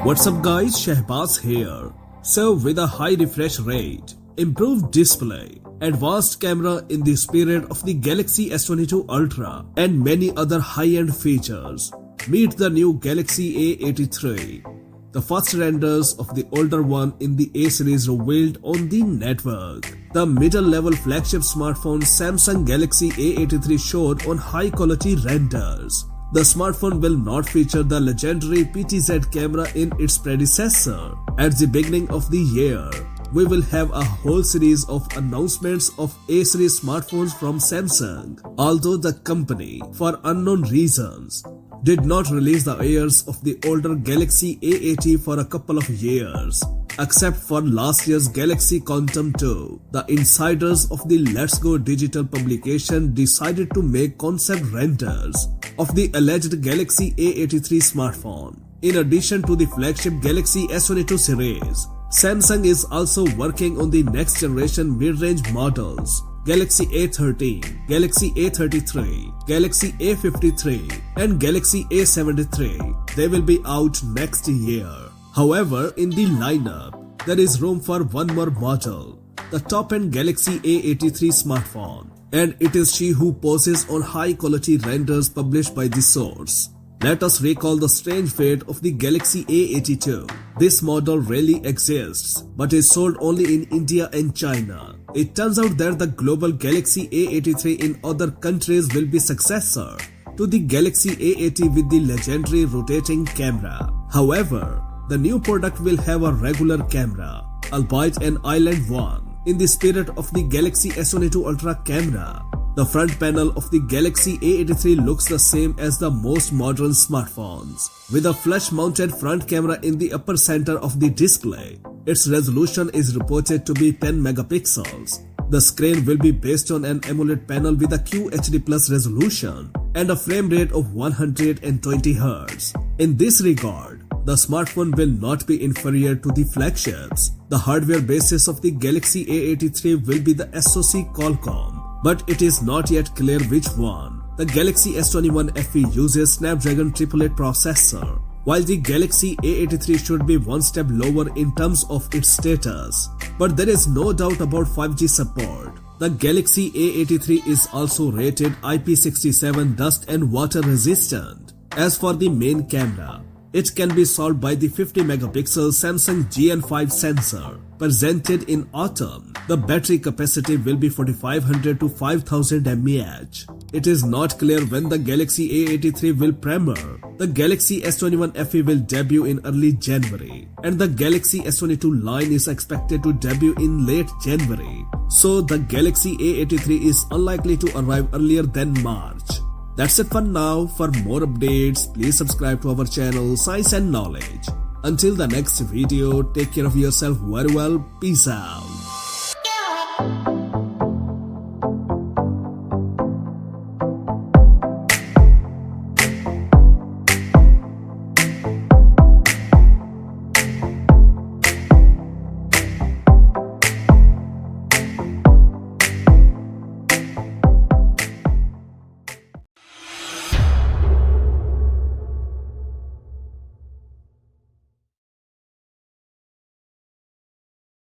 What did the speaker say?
What's up guys, Shahbaz here. So with a high refresh rate, improved display, advanced camera in the spirit of the Galaxy S22 Ultra and many other high-end features, meet the new Galaxy A83. The first renders of the older one in the A series revealed on the network. The middle-level flagship smartphone Samsung Galaxy A83 showed on high-quality renders. The smartphone will not feature the legendary PTZ camera in its predecessor. At the beginning of the year, we will have a whole series of announcements of A-series smartphones from Samsung, although the company, for unknown reasons, did not release the airs of the older Galaxy A80 for a couple of years. Except for last year's Galaxy Quantum 2, the insiders of the Let's Go Digital publication decided to make concept renders of the alleged Galaxy A83 smartphone. In addition to the flagship Galaxy S22 series, Samsung is also working on the next generation mid-range models Galaxy A13, Galaxy A33, Galaxy A53 and Galaxy A73. They will be out next year. However, in the lineup, there is room for one more model, the top-end Galaxy A83 smartphone, and it is she who poses on high-quality renders published by the source. Let us recall the strange fate of the Galaxy A82. This model really exists, but is sold only in India and China. It turns out that the global Galaxy A83 in other countries will be successor to the Galaxy A80 with the legendary rotating camera. However, the new product will have a regular camera, albeit an island one, in the spirit of the Galaxy S22 Ultra camera. The front panel of the Galaxy A83 looks the same as the most modern smartphones, with a flush-mounted front camera in the upper center of the display. Its resolution is reported to be 10 megapixels. The screen will be based on an AMOLED panel with a QHD Plus resolution and a frame rate of 120 Hz. In this regard, the smartphone will not be inferior to the flagships. The hardware basis of the Galaxy A83 will be the SoC Qualcomm, but it is not yet clear which one. The Galaxy S21 FE uses Snapdragon 888 processor, while the Galaxy A83 should be one step lower in terms of its status. But there is no doubt about 5G support. The Galaxy A83 is also rated IP67 dust and water resistant. As for the main camera, it can be solved by the 50 megapixel Samsung GN5 sensor. Presented in autumn, the battery capacity will be 4500 to 5000 mAh. It is not clear when the Galaxy A83 will premiere. The Galaxy S21 FE will debut in early January, and the Galaxy S22 line is expected to debut in late January. So the Galaxy A83 is unlikely to arrive earlier than March. That's it for now. For more updates, please subscribe to our channel Science and Knowledge. Until the next video, take care of yourself very well. Peace out.